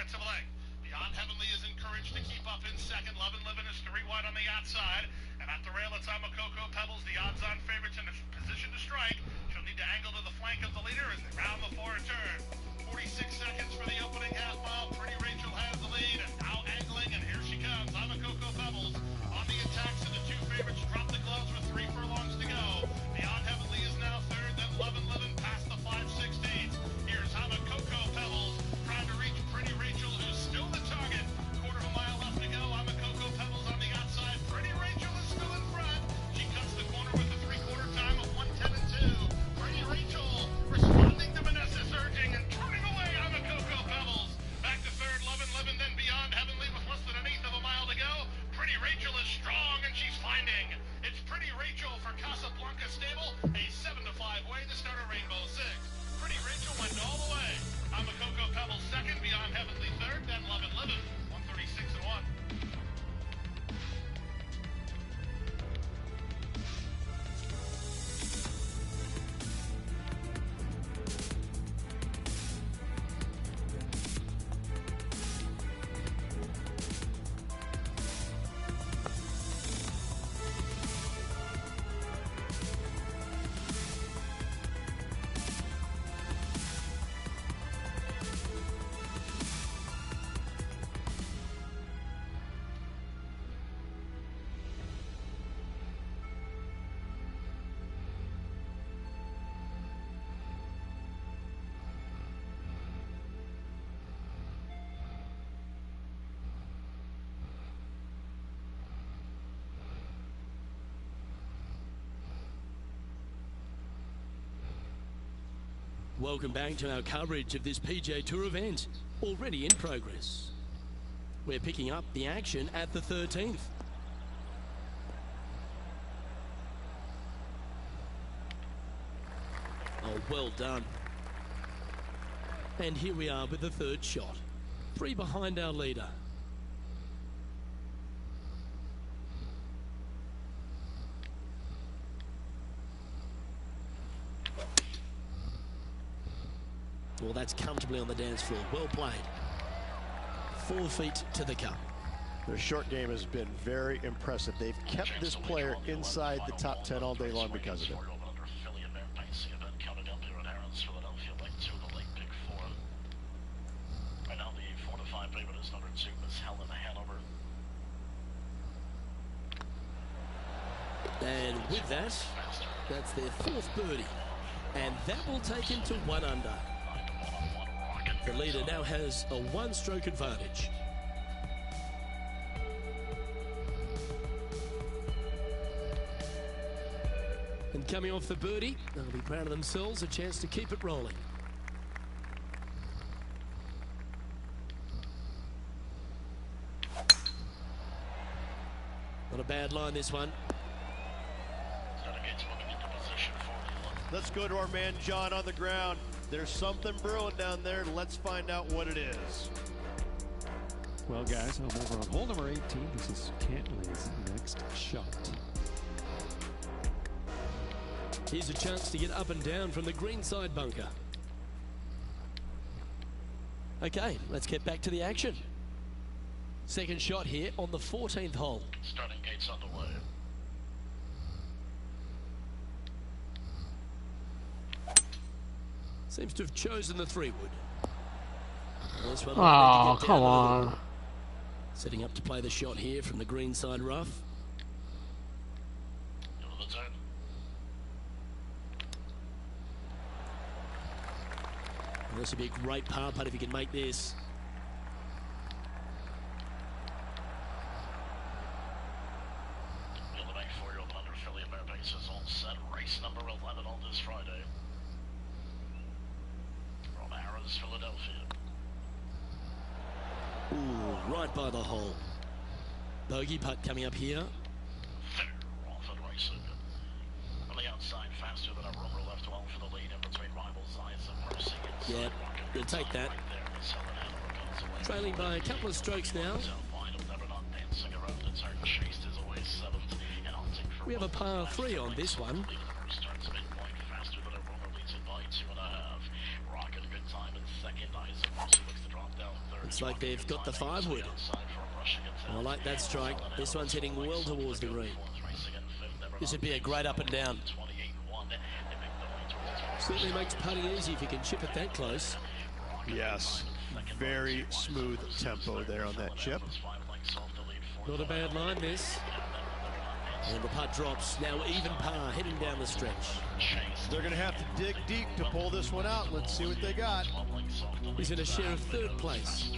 defensive leg. Beyond Heavenly is encouraged to keep up in second. Love and Livin' is 3 wide on the outside. And at the rail, it's Cocoa Pebbles, the odds-on favorites in a position to strike. She'll need to angle to the flank of the leader as they round the far turn. 46 seconds for the opening half mile. Pretty Rachel has the lead, and now angling, and here she comes. Cocoa Pebbles on the attacks, and the two favorites drop the gloves with 3 furlongs to go. Beyond Heavenly is now third, then Love and Livin' past the 5/16. Here's Cocoa Pebbles trying to reach Pretty Rachel, who's still the target. Quarter of a mile left to go. Cocoa Pebbles on the outside. Pretty Rachel is still in front. She cuts the corner with a 3/4 time of 1:10.2. Pretty Rachel responding to Vanessa's urging and turning away Cocoa Pebbles. Back to third, Love and Livin', then Beyond Heavenly with less than 1/8 of a mile to go. Pretty Rachel is strong, and she's finding. It's Pretty Rachel for Casablanca Stable, a 7-5 way to start a Rainbow 6. Pretty Rachel went all the way. Cocoa Pebbles second, Beyond Heavenly third, then Love and Livin', 136-1. Welcome back to our coverage of this PGA Tour event, already in progress. We're picking up the action at the 13th. Oh, well done. And here we are with the third shot. 3 behind our leader. Well, that's comfortably on the dance floor. Well played. 4 feet to the cup. Their short game has been very impressive. They've kept this player inside the top 10 all day long because of it. Right now, the 4 to 5 favorite is number 2, Miss Helen Hanover. And with that, that's their 4th birdie. And that will take him to 1 under. The leader now has a 1-stroke advantage. And coming off the birdie, they'll be proud of themselves, a chance to keep it rolling. Not a bad line, this one. Let's go to our man John on the ground. There's something brewing down there. Let's find out what it is. Well, guys, I'm over on hole number 18. This is Cantley's next shot. Here's a chance to get up and down from the greenside bunker. Okay, let's get back to the action. Second shot here on the 14th hole. Starting gates underway. Seems to have chosen the 3-wood. Oh, come on. Setting up to play the shot here from the greenside rough. Well, this would be a great par putt if he can make this. The bank 4-year-old under affiliate Bear Base is all set. Race number 11 on this Friday. From Harris, Philadelphia. Ooh, right by the hole. Bogey putt coming up here. Rawford racing. On the outside, faster than a rumor left well for the lead in between rivals' eyes and Mercy. Yeah, you'll take that. Trailing by a couple of strokes now. We have a par 3 on this one. Looks like they've got the 5-wood. I like that strike. This one's heading well towards the green. This would be a great up and down. Certainly makes putting easy if you can chip it that close. Yes, very smooth tempo there on that chip. Not a bad line, this. And the putt drops. Now even par, heading down the stretch. They're going to have to dig deep to pull this one out. Let's see what they got. He's in a share of 3rd place.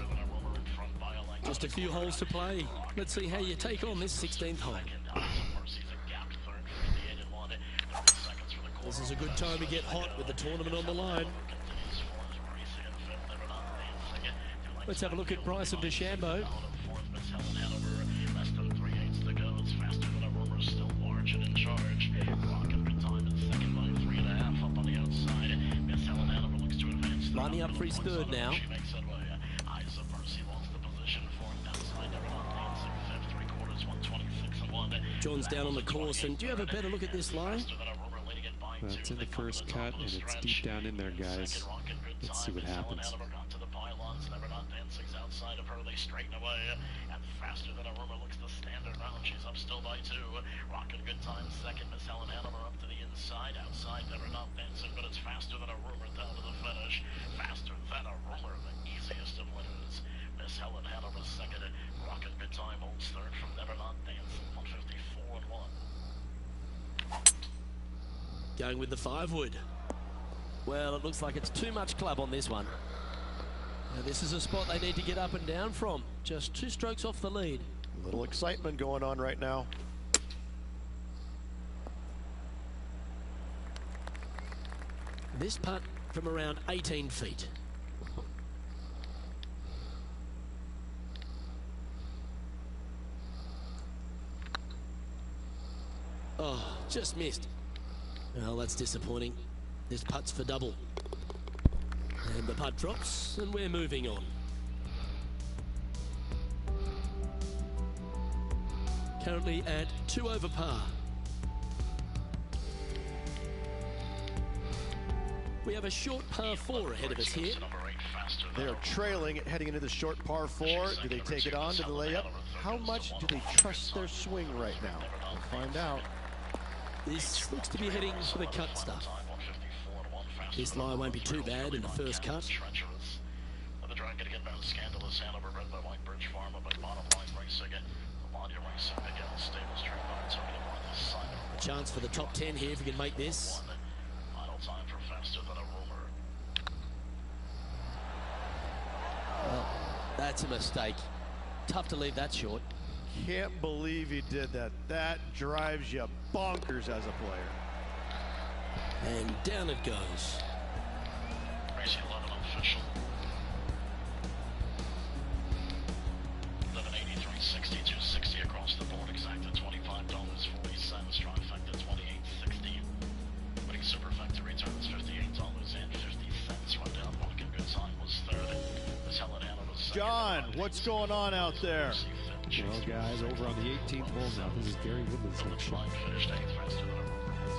Just a few holes to play. Let's see how you take on this 16th hole. This is a good time to get hot with the tournament on the line. Let's have a look at Bryson DeChambeau. Lining up for his 3rd now. John's down on the course, and do you have a better look at this line? It's in the first cut, and it's deep down in there, guys. Let's see what happens. Outside of her, they straighten away, and faster than a rumor looks to stand around. She's up still by 2. Rocking good time, 2nd. Miss Helen Hanover up to the inside. Outside, never not dancing, but it's faster than a rumor down to the finish. Faster than a rumor, the easiest of winners. Miss Helen Hanover 2nd. Rocking good time, holds 3rd from never not dancing. 154 and 1. Going with the 5-wood. Well, it looks like it's too much club on this one. Now, this is a spot they need to get up and down from. Just 2 strokes off the lead. A little excitement going on right now. This putt from around 18 feet. Oh, just missed. Well, that's disappointing. This putt's for double. And the putt drops, and we're moving on. Currently at 2 over par. We have a short par 4 ahead of us here. They're trailing heading into the short par 4. Do they take it on to the layup? How much do they trust their swing right now? We'll find out. This looks to be heading for the cut stuff. This lie won't be too bad in the first cut. The drag going to get about scandalous Hanover, bred by Whitebridge Pharma, by Bottom Line Racing. Amalia Racing, again, Stables Train by Antonio on this side. A chance for the top 10 here if we can make this. Final time for faster than a rumor. Well, that's a mistake. Tough to leave that short. Can't believe he did that. That drives you bonkers as a player. And down it goes. Race 11 official. 1183.60, 260 across the board, exacted $25.40. Trifecta 28.60. Winning superfecta returns $58.50. Rundown walking good time was 3rd. Miss Helen Hanover 2nd. John, what's going on out there? Well, guys, over on the 18th hole now. This is Gary Woodland's next shot. Finished 8th, faster than a rumor.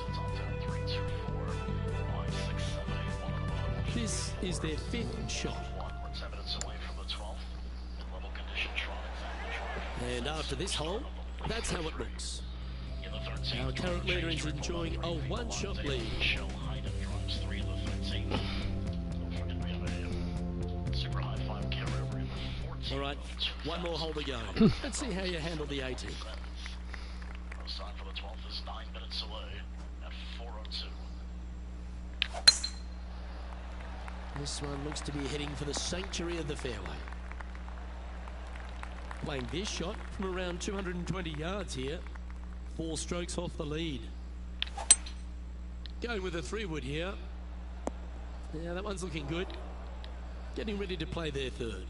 It's on 10, 3, 2, 4, 5, 6, 7, 8, 1 on the bottom. This is their 5th shot. It's evidence away from the 12th. In level condition, Tron exactly. And after this hole, that's how it looks. Our current leader is enjoying a 1-shot lead. Show Hyden drives 3 of the 13. Don't forget we have a super high 5 carrier in the 14th. All right, one more hole to go. Let's see how you handle the 18. Most time for the 12th is 9 minutes away at 4:02. This one looks to be heading for the sanctuary of the fairway. Playing this shot from around 220 yards here. 4 strokes off the lead. Going with a 3-wood here. Yeah, that one's looking good. Getting ready to play their 3rd.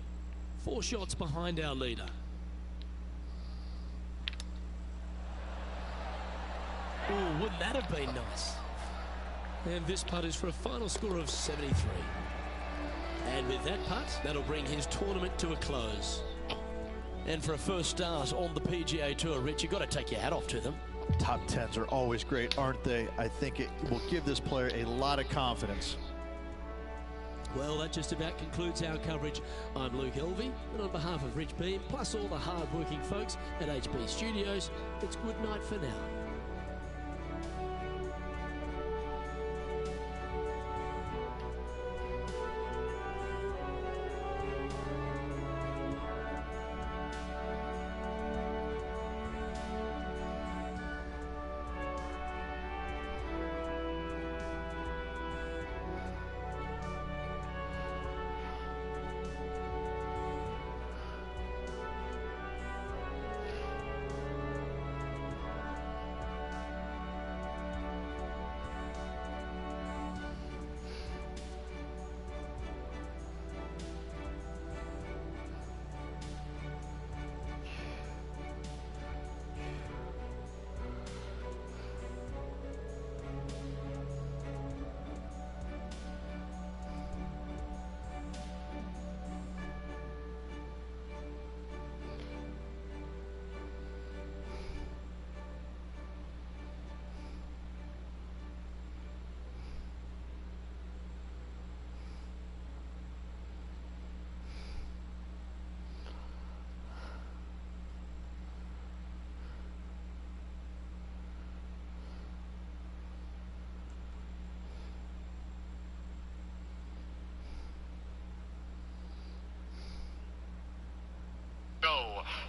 4 shots behind our leader. Oh, wouldn't that have been nice? And this putt is for a final score of 73. And with that putt, that'll bring his tournament to a close. And for a first start on the PGA Tour, Rich, you've got to take your hat off to them. Top 10s are always great, aren't they? I think it will give this player a lot of confidence. Well, that just about concludes our coverage. I'm Luke Elvey, and on behalf of Rich Beam, plus all the hard-working folks at HB Studios, it's good night for now.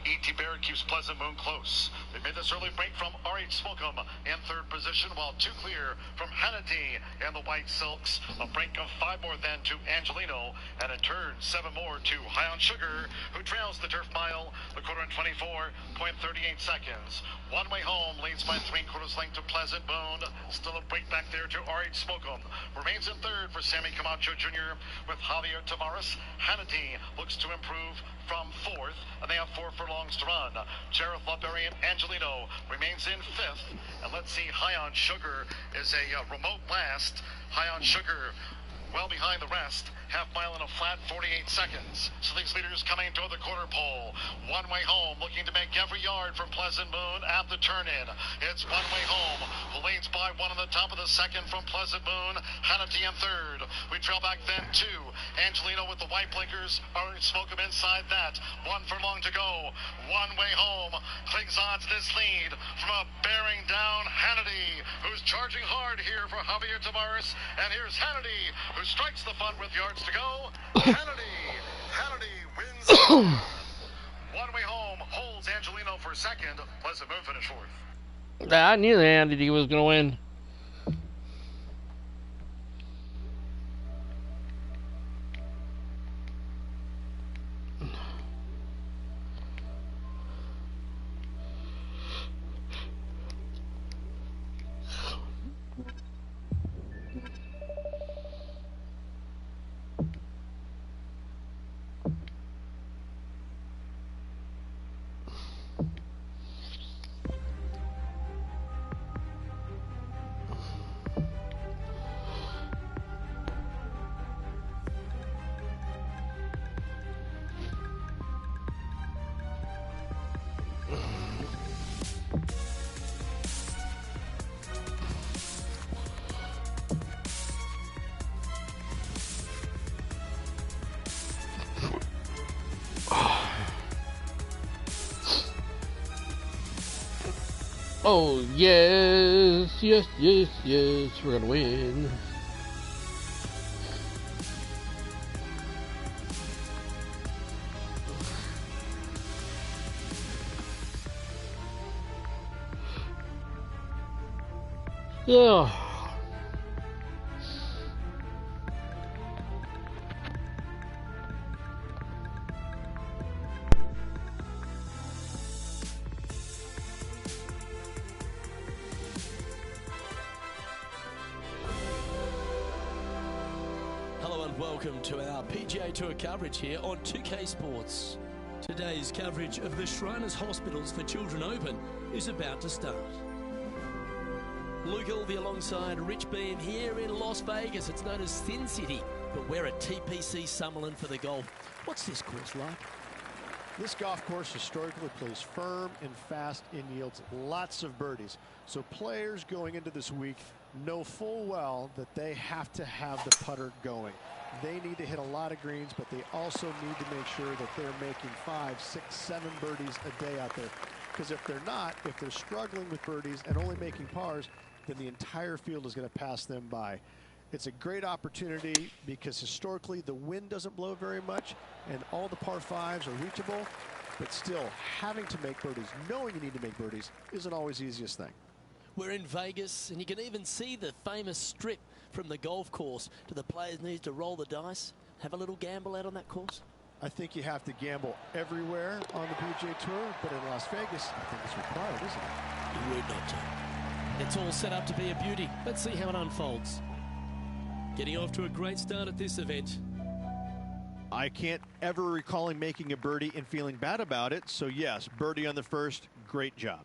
E.T. Barrett keeps Pleasant Moon close. They made this early break from R.H. Slocum in third position, while 2 clear from Hannity and the White Silks. A break of 5 more then to Angelino, and a turn 7 more to High on Sugar, who trails the turf mile, the quarter in 24.38 seconds. One way home, leads by 3/4 length to Pleasant Moon. Still a break back there to R.H. Slocum. Remains in third for Sammy Camacho Jr. with Javier Tavares. Hannity looks to improve from 4th, and they have 4 furlongs to run. Jareth Ludbury and Angelino remains in 5th, and let's see, High on Sugar is a remote last. High on Sugar well behind the rest, half mile in a flat 48 seconds. So these leaders coming toward the quarter pole. One way home, looking to make every yard from Pleasant Moon at the turn-in. It's one way home, who leads by 1 on the top of the second from Pleasant Moon. Hannity in third. We trail back then 2. Angelino with the white blinkers. R.H. Slocum inside that. 1 furlong to go. One way home. Clings on to this lead from a bearing down Hannity, who's charging hard here for Javier Tavares. And here's Hannity, who strikes the front with yards to go. Hannity wins. One way home, holds Angelino for second. Pleasant Moon finished 4th. I knew that he was going to win. Oh, yes, yes, yes, yes, we're gonna win. Yeah. Welcome to our PGA Tour coverage here on 2K Sports. Today's coverage of the Shriners Hospitals for Children Open is about to start. Luke Elvey alongside Rich Beam here in Las Vegas. It's known as Sin City, but we're at TPC Summerlin for the golf. What's this course like? This golf course historically plays firm and fast and yields lots of birdies. So players going into this week know full well that they have to have the putter going. They need to hit a lot of greens, but they also need to make sure that they're making 5, 6, 7 birdies a day out there. Because if they're not, if they're struggling with birdies and only making pars, then the entire field is going to pass them by. It's a great opportunity because historically the wind doesn't blow very much and all the par 5s are reachable, but still having to make birdies, knowing you need to make birdies, isn't always the easiest thing. We're in Vegas, and you can even see the famous strip from the golf course. Do the players need to roll the dice, have a little gamble out on that course? I think you have to gamble everywhere on the PGA Tour, but in Las Vegas, I think it's required, isn't it? You would not to. It's all set up to be a beauty. Let's see how it unfolds. Getting off to a great start at this event. I can't ever recall him making a birdie and feeling bad about it, so yes, birdie on the first, great job.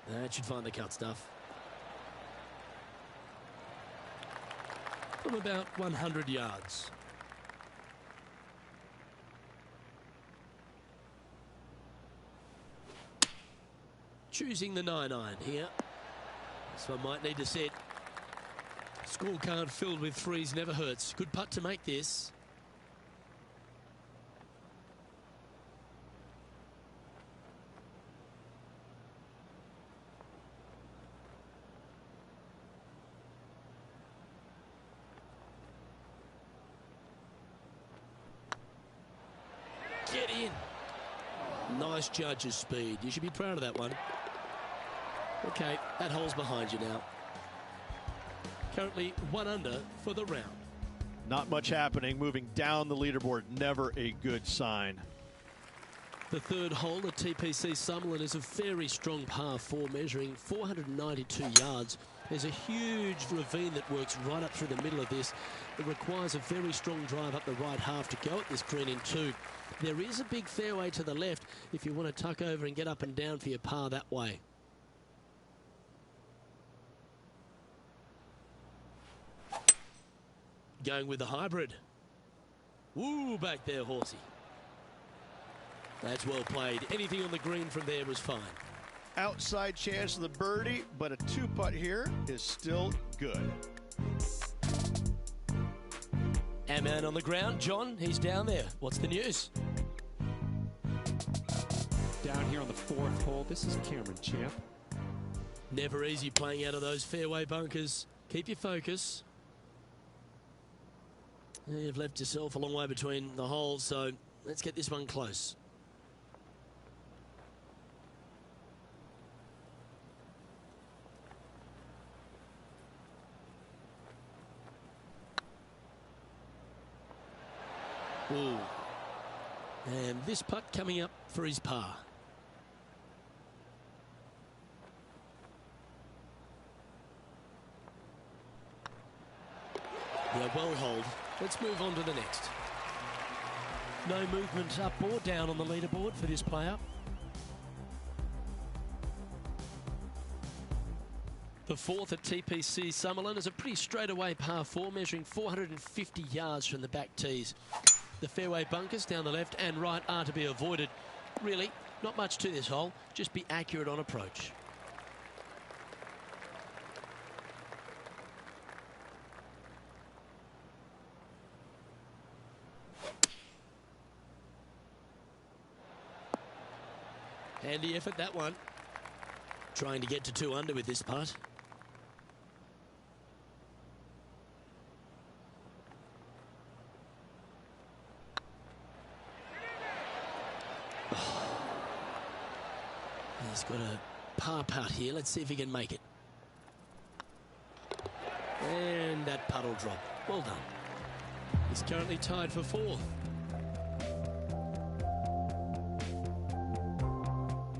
That should find the cut stuff. From about 100 yards. Choosing the 9-iron here. This one might need to set. Scorecard filled with threes never hurts. Good putt to make this. Get in. Nice judge's speed. You should be proud of that one. Okay, that hole's behind you now. Currently 1 under for the round. Not much happening, moving down the leaderboard, never a good sign. The third hole at TPC Summerlin is a very strong par 4, measuring 492 yards. There's a huge ravine that works right up through the middle of this. It requires a very strong drive up the right half to go at this green in 2. There is a big fairway to the left if you want to tuck over and get up and down for your par that way. Going with the hybrid. Woo, back there, horsey. That's well played. Anything on the green from there was fine. Outside chance of the birdie, but a 2-putt here is still good. Our man on the ground, John, he's down there. What's the news? Down here on the 4th hole, this is Cameron Champ. Never easy playing out of those fairway bunkers. Keep your focus. You've left yourself a long way between the holes, so let's get this one close. Ooh. And this putt coming up for his par. Yeah, well hold. Let's move on to the next. No movement up or down on the leaderboard for this player. The 4th at TPC Summerlin is a pretty straightaway par 4, measuring 450 yards from the back tees. The fairway bunkers down the left and right are to be avoided. Really, not much to this hole. Just be accurate on approach. Handy effort, that one. Trying to get to 2 under with this putt. Oh. He's got a par putt here. Let's see if he can make it. And that putt will drop. Well done. He's currently tied for 4th.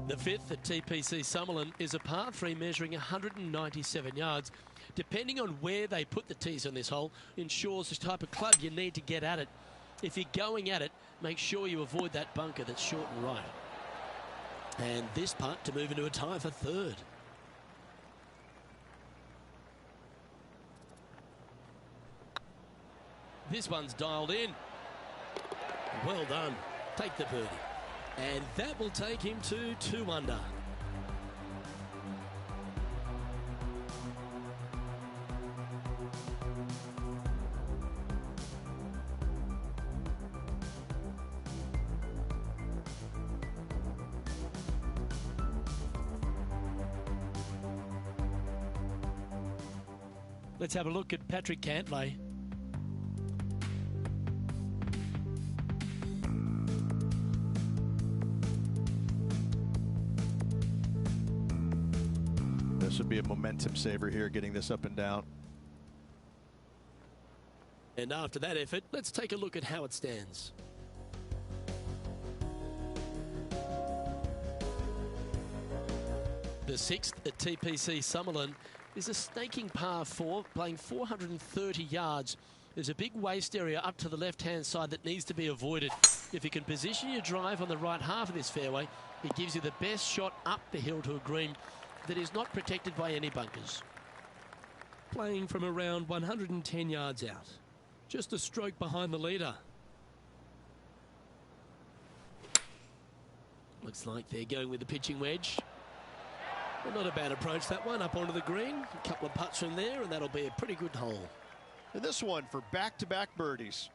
The 5th at TPC Summerlin is a par 3 measuring 197 yards. Depending on where they put the tees on this hole ensures the type of club you need to get at it. If you're going at it, make sure you avoid that bunker that's short and right. And this putt to move into a tie for 3rd. This one's dialed in. Well done. Take the birdie. And that will take him to 2 under. Let's have a look at Patrick Cantlay. This would be a momentum saver here, getting this up and down. And after that effort, let's take a look at how it stands. The sixth at TPC Summerlin is a snaking par 4, playing 430 yards. There's a big waste area up to the left-hand side that needs to be avoided. If you can position your drive on the right half of this fairway, it gives you the best shot up the hill to a green that is not protected by any bunkers. Playing from around 110 yards out. Just a stroke behind the leader. Looks like they're going with the pitching wedge. Well, not a bad approach, that one, up onto the green. A couple of putts from there, and that'll be a pretty good hole. And this one for back-to-back birdies.